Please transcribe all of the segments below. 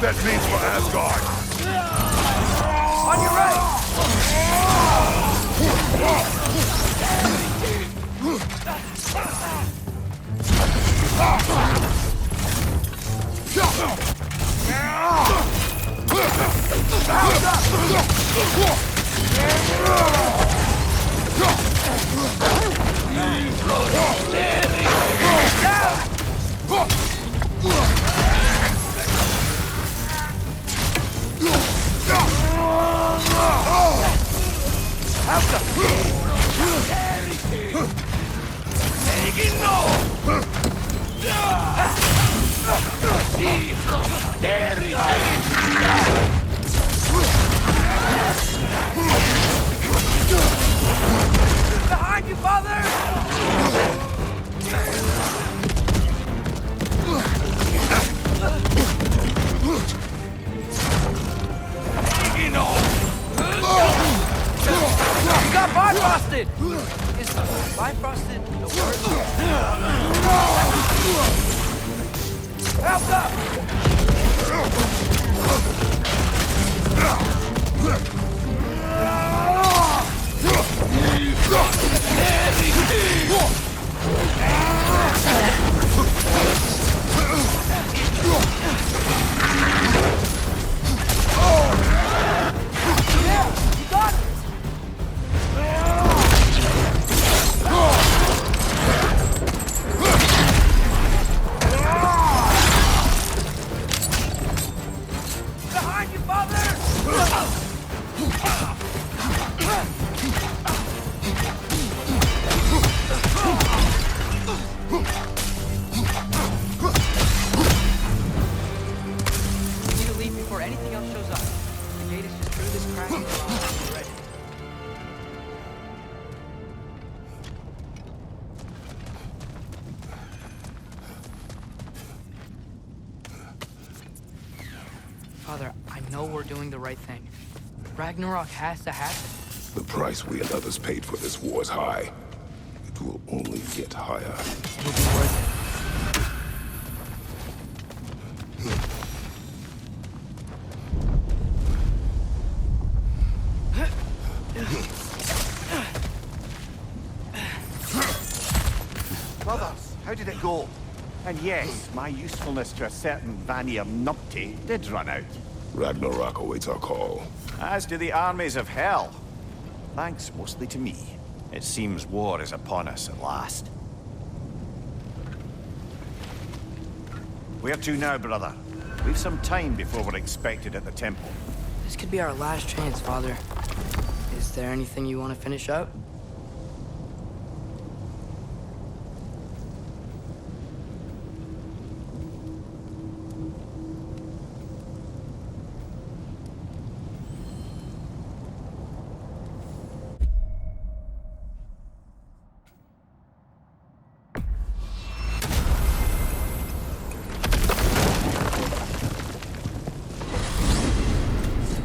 that means for Asgard. On your right! Behind you, father! You got bifrosted! Is bifrosted the word? Help up! Yeah, you got it! Behind you, father! We need to leave before anything else shows up. The gate is just through this crack in the rock. We're ready. Father, I know we're doing the right thing. Ragnarok has to happen. The price we and others paid for this war is high. It will only get higher. It'll be worth it. Brothers, how did it go? And yes, my usefulness to a certain Vanir numpty did run out. Ragnarok awaits our call. As do the armies of hell. Thanks mostly to me. It seems war is upon us at last. Where to now, brother? We've some time before we're expected at the temple. This could be our last chance, Father. Is there anything you want to finish up?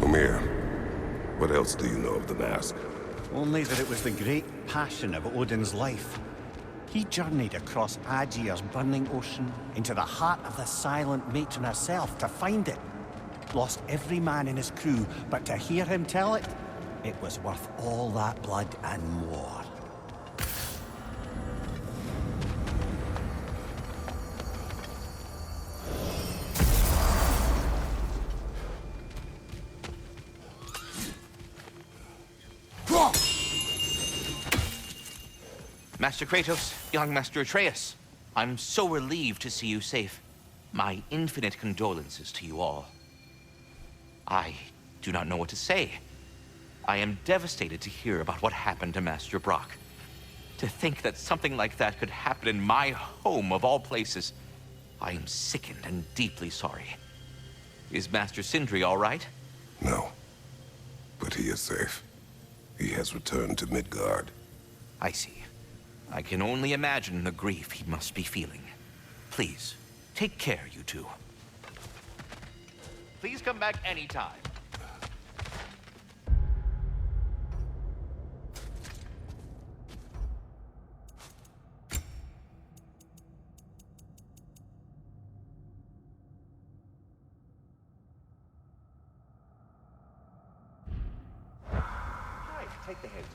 Mimir, what else do you know of the mask? Only that it was the great passion of Odin's life. He journeyed across Aegir's burning ocean into the heart of the silent matron herself to find it. Lost every man in his crew, but to hear him tell it, it was worth all that blood and more. Master Kratos, young Master Atreus, I'm so relieved to see you safe. My infinite condolences to you all. I do not know what to say. I am devastated to hear about what happened to Master Brok. To think that something like that could happen in my home of all places. I am sickened and deeply sorry. Is Master Sindri all right? No. But he is safe. He has returned to Midgard. I see. I can only imagine the grief he must be feeling. Please, take care, you two. Please come back anytime. take the hint.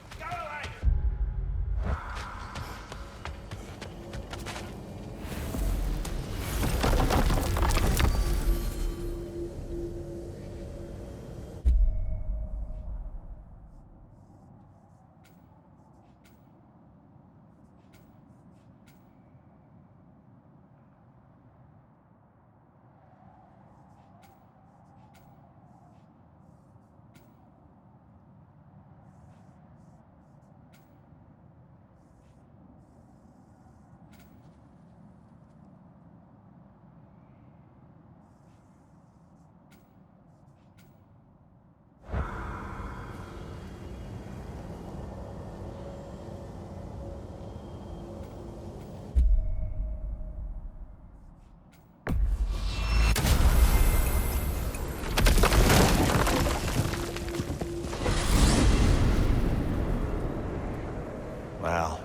Well,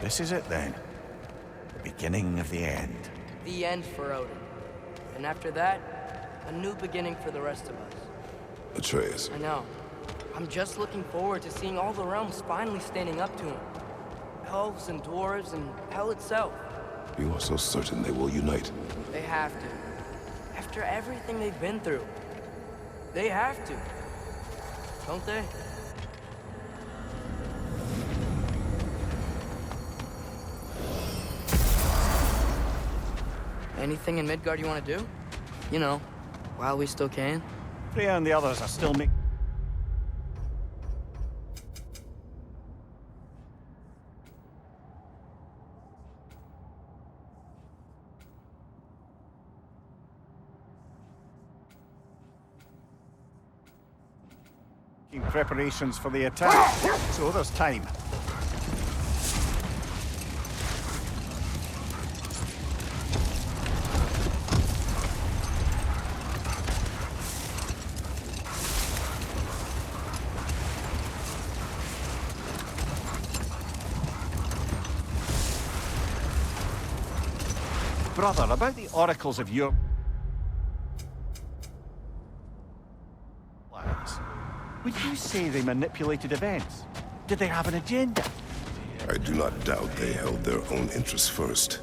this is it then. The beginning of the end. The end for Odin. And after that, a new beginning for the rest of us. Atreus. I know. I'm just looking forward to seeing all the realms finally standing up to him. Elves and dwarves and hell itself. You are so certain they will unite. They have to. After everything they've been through. They have to. Don't they? Anything in Midgard you want to do? You know, while we still can. Freya and the others are still making preparations for the attack, so there's time. Brother, about the oracles of your plans, would you say they manipulated events? Did they have an agenda? I do not doubt they held their own interests first.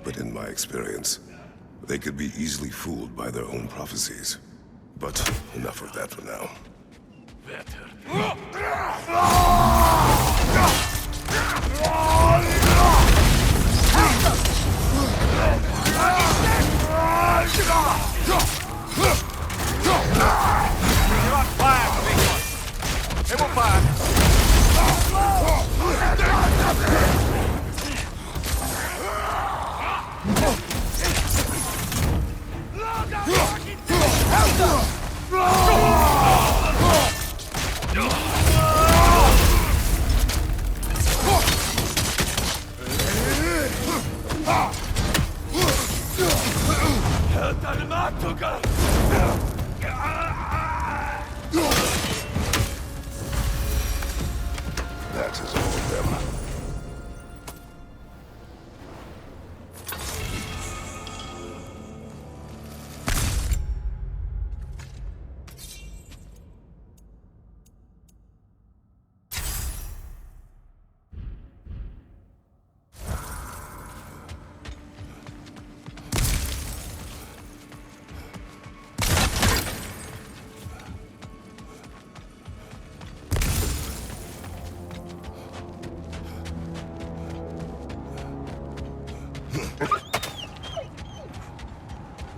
But in my experience, they could be easily fooled by their own prophecies. But enough of that for now. That is all of them.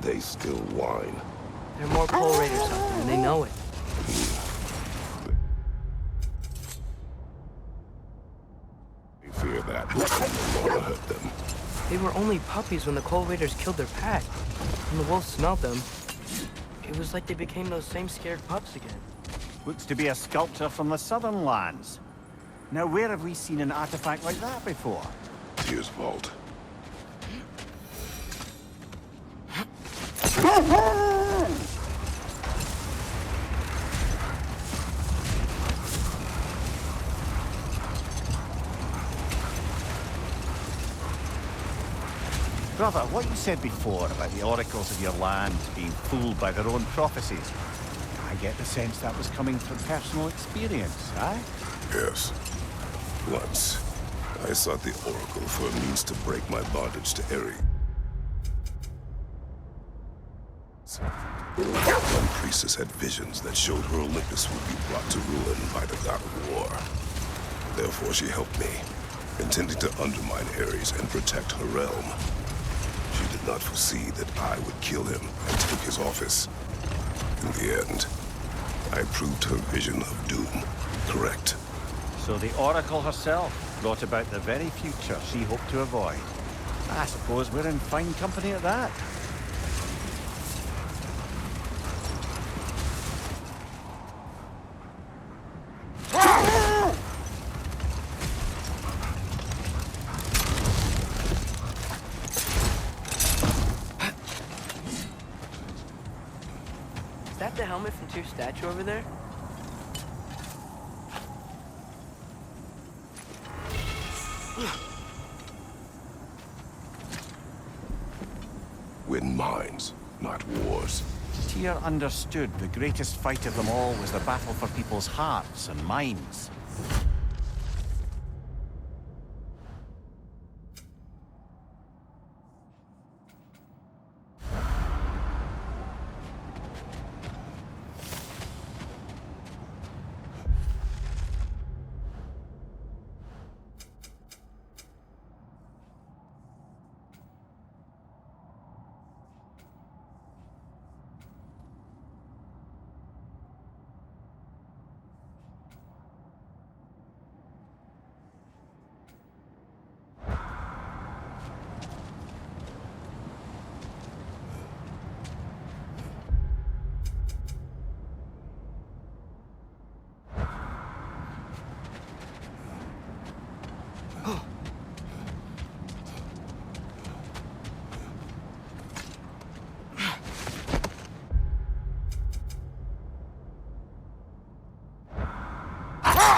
They still whine. There are more pole raiders out there, and they know it. We fear that will no longer hurt them. They were only puppies when the Coal Raiders killed their pack. When the wolves smelled them, it was like they became those same scared pups again. Looks to be a sculpture from the southern lands. Now, where have we seen an artifact like that before? Tyr's vault. Brother, what you said before about the oracles of your land being fooled by their own prophecies, I get the sense that was coming from personal experience, eh? Yes. Once, I sought the Oracle for a means to break my bondage to Ares. One priestess had visions that showed her Olympus would be brought to ruin by the god of war. Therefore, she helped me, intending to undermine Ares and protect her realm. She did not foresee that I would kill him and take his office. In the end, I proved her vision of doom correct. So the Oracle herself brought about the very future she hoped to avoid. I suppose we're in fine company at that. Is that the helmet from Tyr's statue over there? Win minds, not wars. Tyr understood the greatest fight of them all was the battle for people's hearts and minds.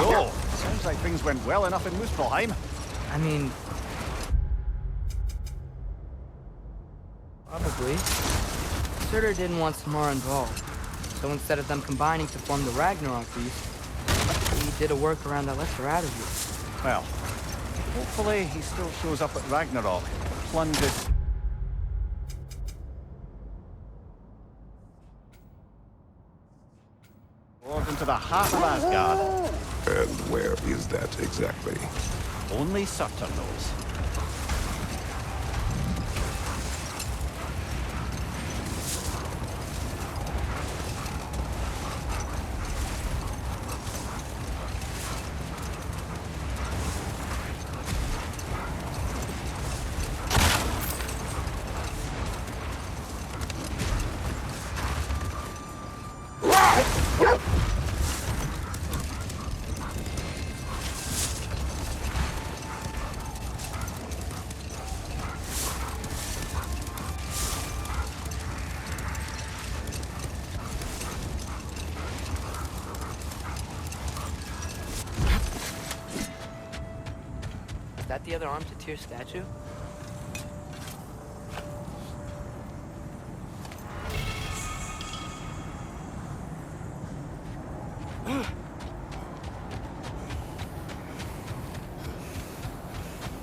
Oh, Sounds like things went well enough in Muspelheim. I mean... probably. Surtur didn't want Samara involved, so instead of them combining to form the Ragnarok beast, he did a workaround that left her out of it. Well, hopefully he still shows up at Ragnarok, plunges... into the heart of Asgard. And where is that exactly? Only Surtur knows. Is that the other arm to Tyr's statue?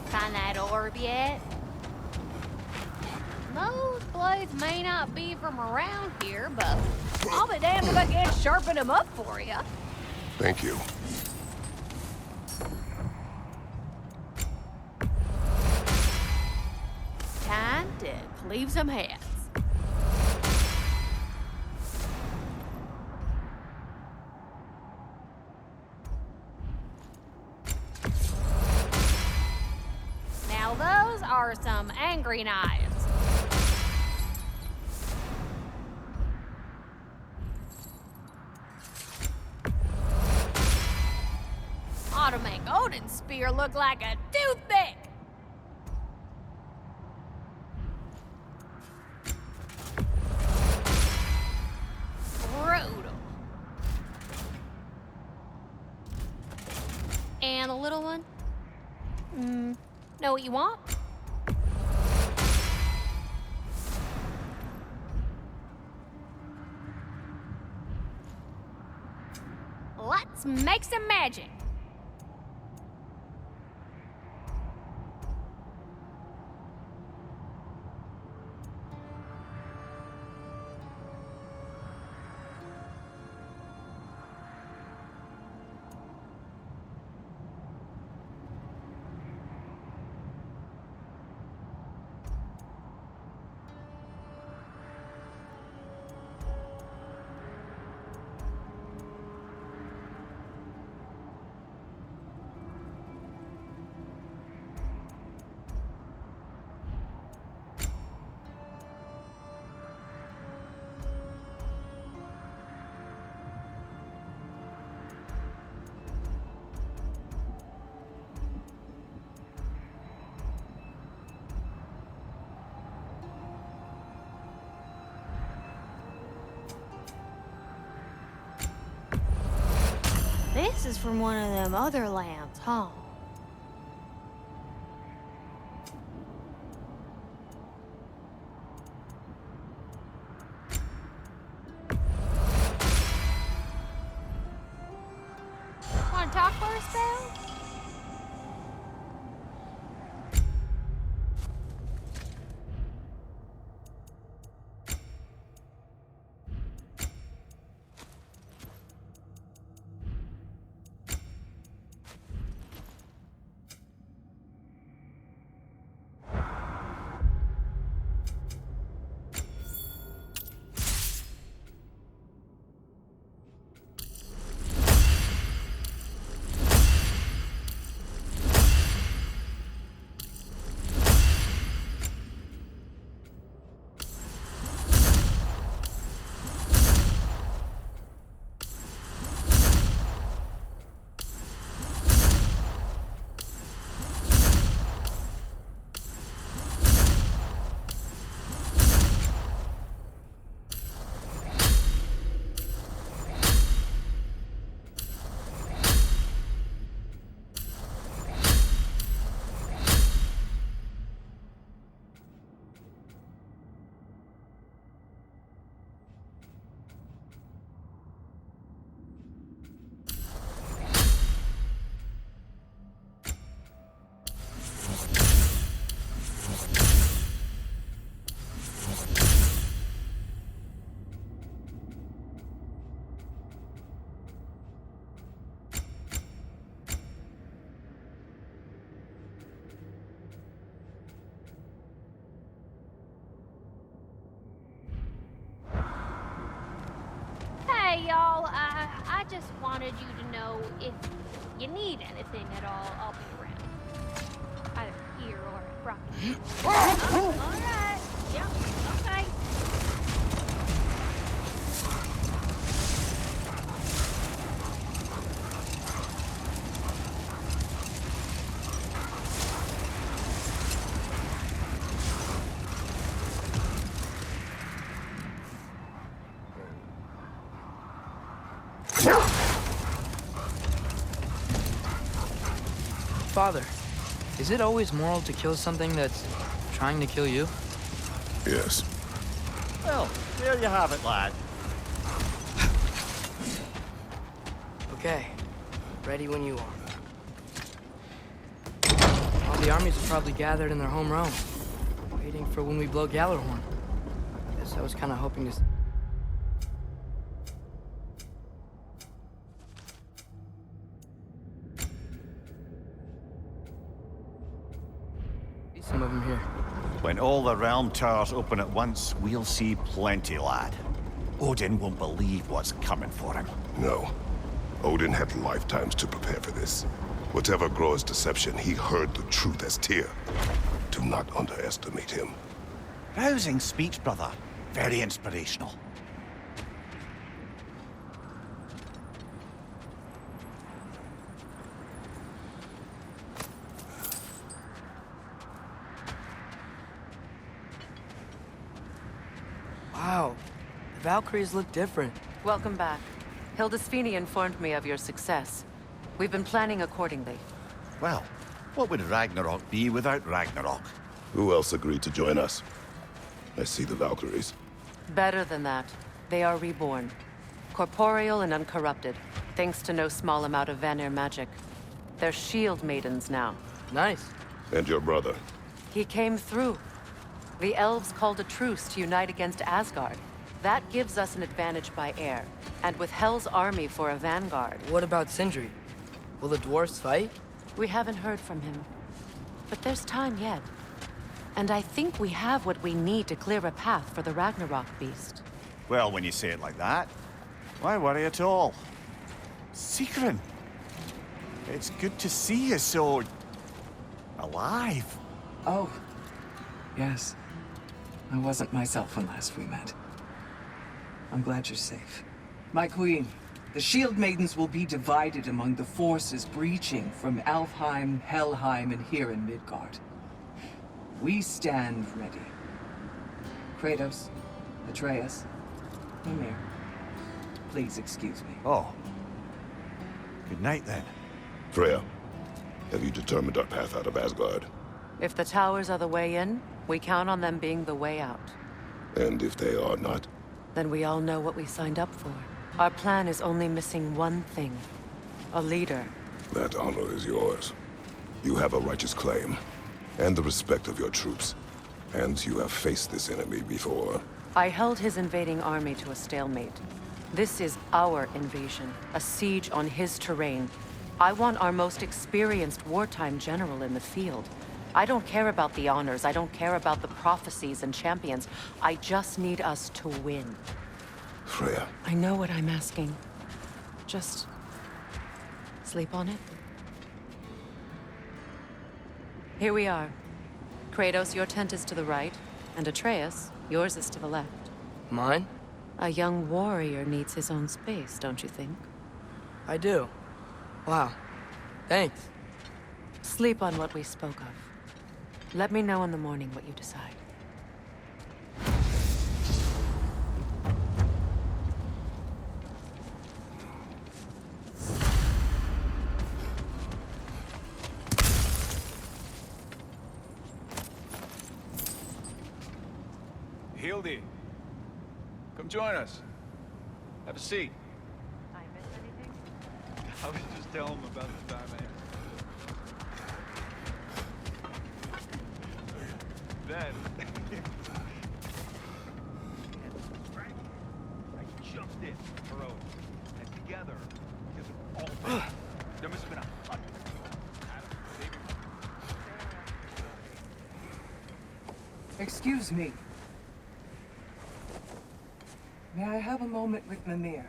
Find that orb yet? Those blades may not be from around here, but I'll be damned if I can't sharpen them up for you. Thank you. Time to cleave some heads. Now those are some angry knives. Ought to make Odin's spear look like a toothpick. Brutal. And a little one? Know what you want? let's make some magic. This is from one of them other lands, huh? Wanna talk for a spell? Hey, y'all, I just wanted you to know if you need anything at all, I'll be around. Either here or at Brok. Oh, all right. Yep, okay. Father, is it always moral to kill something that's trying to kill you? Yes. Well, there you have it, lad. Okay, ready when you are. All the armies are probably gathered in their home realm, waiting for when we blow Gallarhorn. Guess I was kind of hoping to... Some of them here. When all the realm towers open at once, we'll see plenty, lad. Odin won't believe what's coming for him. No. Odin had lifetimes to prepare for this. Whatever Groa's deception, he heard the truth as Tyr. Do not underestimate him. Rousing speech, brother. Very inspirational. Wow, the Valkyries look different. Welcome back. Hildisfini informed me of your success. We've been planning accordingly. Well, what would Ragnarok be without Ragnarok? Who else agreed to join us? I see the Valkyries. Better than that. They are reborn. Corporeal and uncorrupted, thanks to no small amount of Vanir magic. They're shield maidens now. Nice. And your brother? He came through. The elves called a truce to unite against Asgard. That gives us an advantage by air, and with Hell's army for a vanguard. What about Sindri? Will the dwarves fight? We haven't heard from him. But there's time yet. And I think we have what we need to clear a path for the Ragnarok beast. Well, when you say it like that, why worry at all? Sigrun, it's good to see you so... alive. Oh, yes. I wasn't myself when last we met. I'm glad you're safe. My queen, the Shield Maidens will be divided among the forces breaching from Alfheim, Helheim, and here in Midgard. We stand ready. Kratos, Atreus, Mimir, please excuse me. Oh. Good night, then. Freya, have you determined our path out of Asgard? If the towers are the way in, we count on them being the way out. And if they are not? Then we all know what we signed up for. Our plan is only missing one thing. A leader. That honor is yours. You have a righteous claim, and the respect of your troops. And you have faced this enemy before. I held his invading army to a stalemate. This is our invasion, a siege on his terrain. I want our most experienced wartime general in the field. I don't care about the honors, I don't care about the prophecies and champions. I just need us to win. Freya. I know what I'm asking. Just... sleep on it? Here we are. Kratos, your tent is to the right, and Atreus, yours is to the left. Mine? A young warrior needs his own space, don't you think? I do. Wow. Thanks. Sleep on what we spoke of. Let me know in the morning what you decide. Hildy, come join us. Have a seat. I miss anything? I was just telling him about the time Then, I jumped in, heroic, and together, because of all this, there must have been 100. Excuse me. May I have a moment with Mimir?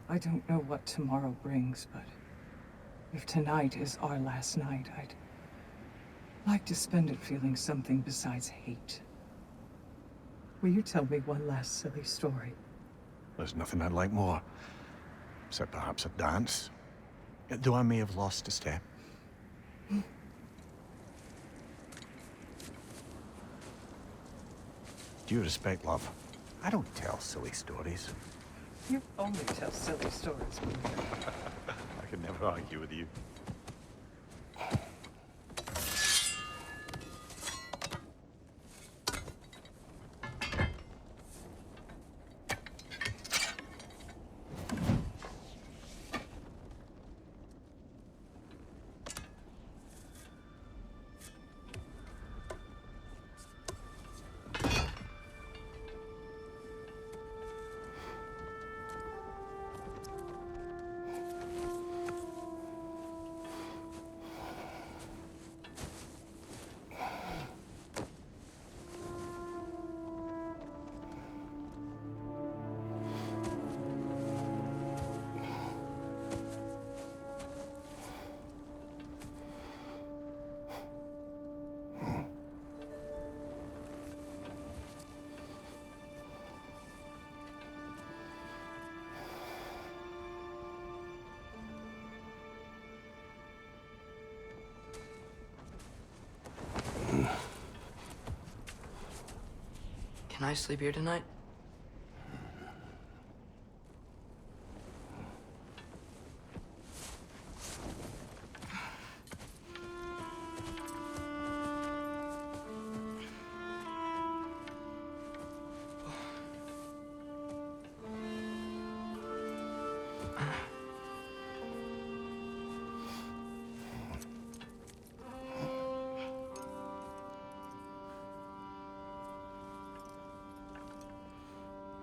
I don't know what tomorrow brings, but if tonight is our last night, I'd like to spend it feeling something besides hate. Will you tell me one last silly story? There's nothing I'd like more. Except perhaps a dance. Though I may have lost a step. Due respect, love. I don't tell silly stories. You only tell silly stories, Mimir. I can never argue with you. Can I sleep here tonight?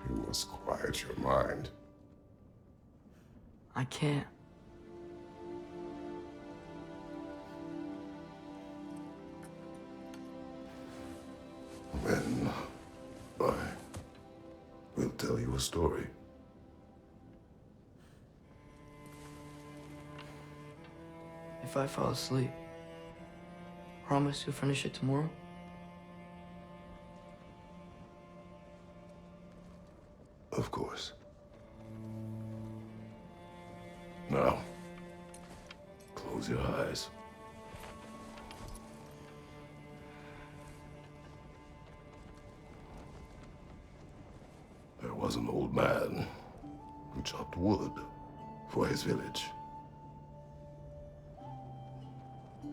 You must quiet your mind. I can't. Then I will tell you a story. If I fall asleep, promise you'll finish it tomorrow? Of course. Now, close your eyes. There was an old man who chopped wood for his village.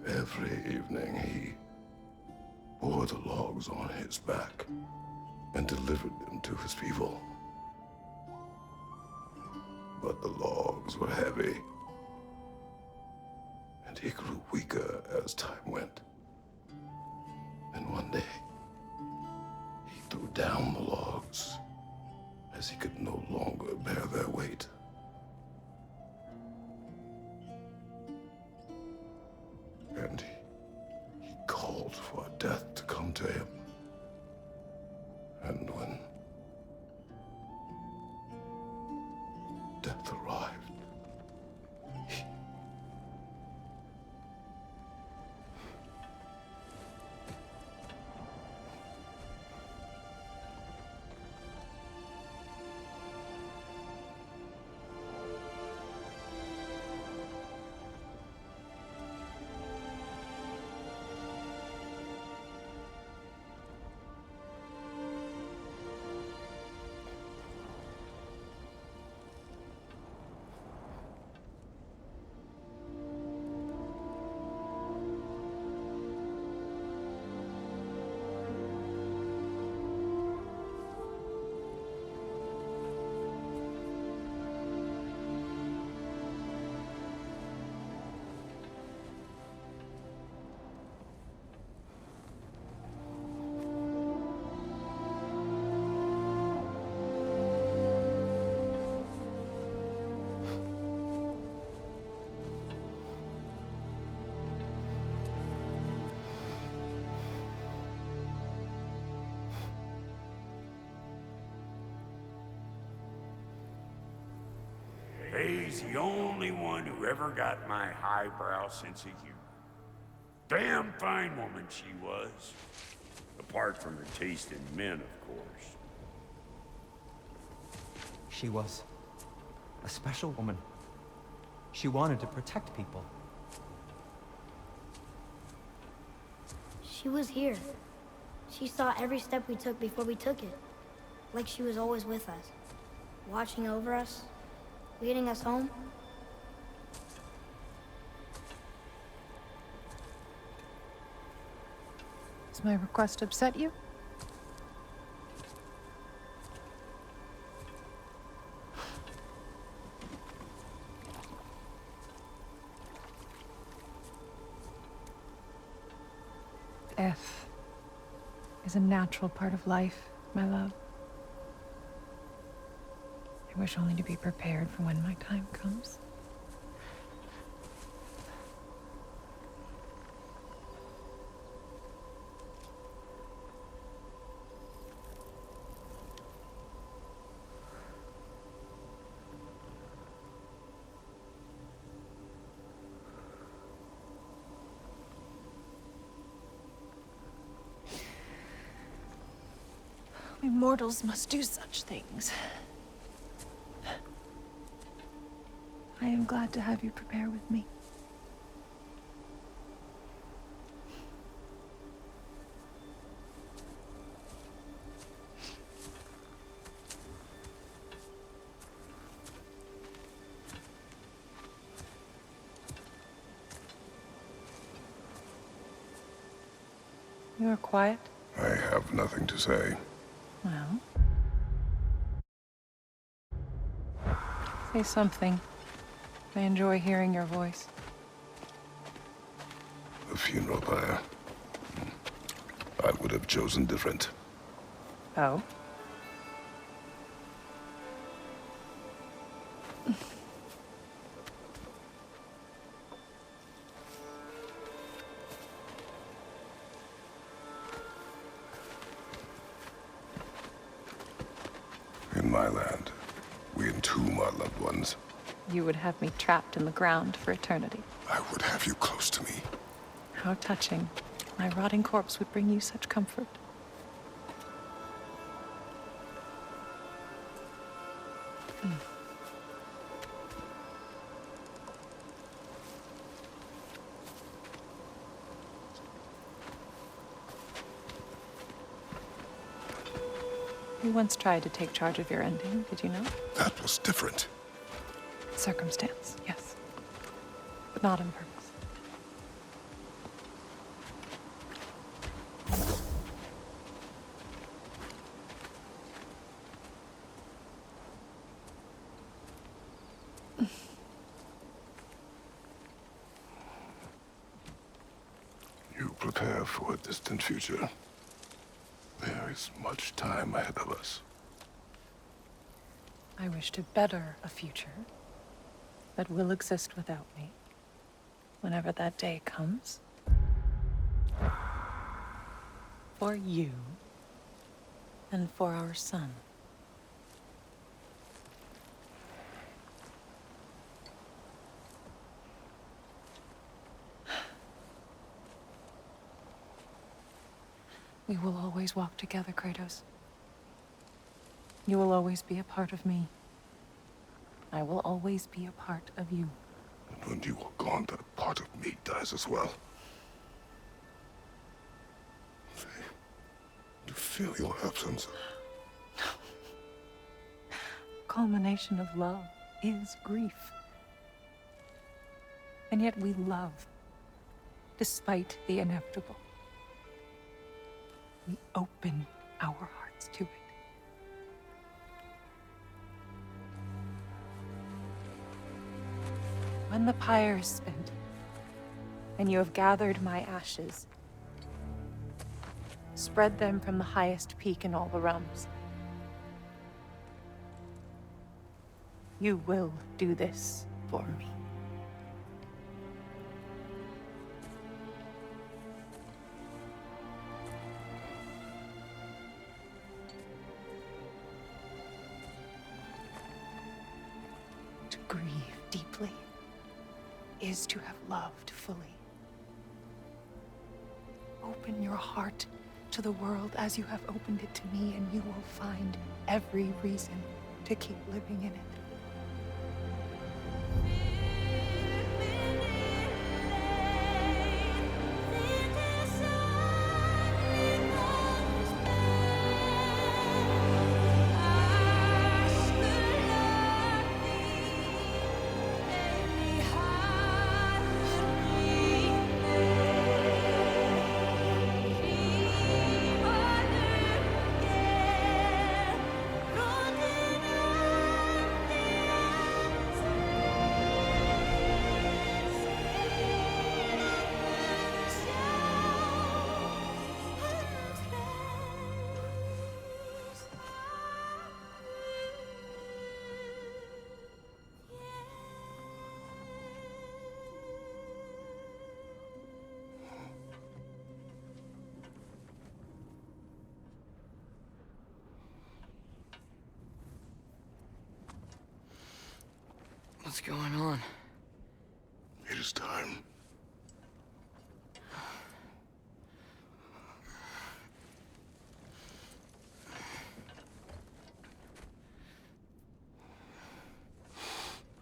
Every evening he bore the logs on his back and delivered them to his people. But the logs were heavy, and he grew weaker as time went. And one day, he threw down the logs as he could no longer bear their weight. And he called for death to come to him. And when death arrived, He's the only one who ever got my highbrow sense of humor. Damn fine woman she was. Apart from her taste in men, of course. She was a special woman. She wanted to protect people. She was here. She saw every step we took before we took it. Like she was always with us. Watching over us. Leading us home. Does my request upset you? Death is a natural part of life, my love. I wish only to be prepared for when my time comes. We mortals must do such things. I am glad to have you prepare with me. You are quiet? I have nothing to say. Well, say something. I enjoy hearing your voice. The funeral pyre. I would have chosen different. Oh? In my land, we entomb our loved ones. You would have me trapped in the ground for eternity. I would have you close to me. How touching. My rotting corpse would bring you such comfort. You once tried to take charge of your ending, did you know? That was different. Circumstance, yes. But not on purpose. You prepare for a distant future. There is much time ahead of us. I wish to better a future that will exist without me, whenever that day comes. For you, and for our son. We will always walk together, Kratos. You will always be a part of me. I will always be a part of you. And when you are gone, that part of me dies as well. You feel your absence. Culmination of love is grief. And yet we love, despite the inevitable. We open our hearts to it. When the pyre is spent, and you have gathered my ashes, spread them from the highest peak in all the realms. You will do this for me. To grieve deeply is to have loved fully. Open your heart to the world as you have opened it to me, and you will find every reason to keep living in it. What's going on? It is time.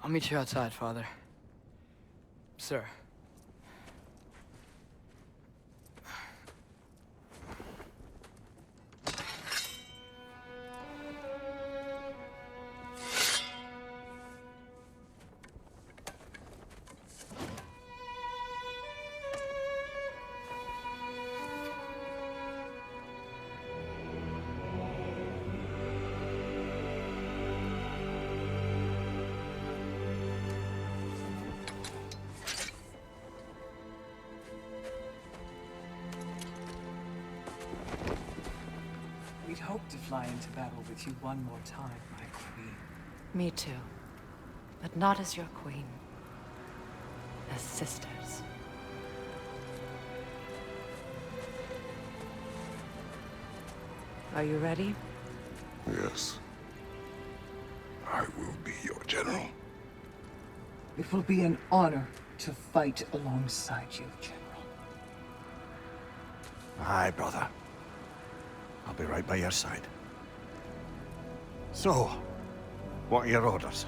I'll meet you outside, Father. Sir. We'd hoped to fly into battle with you one more time, my queen. Me too. but not as your queen. As sisters. Are you ready? Yes. I will be your general. It will be an honor to fight alongside you, General. Aye, brother. I'll be right by your side. So, what are your orders?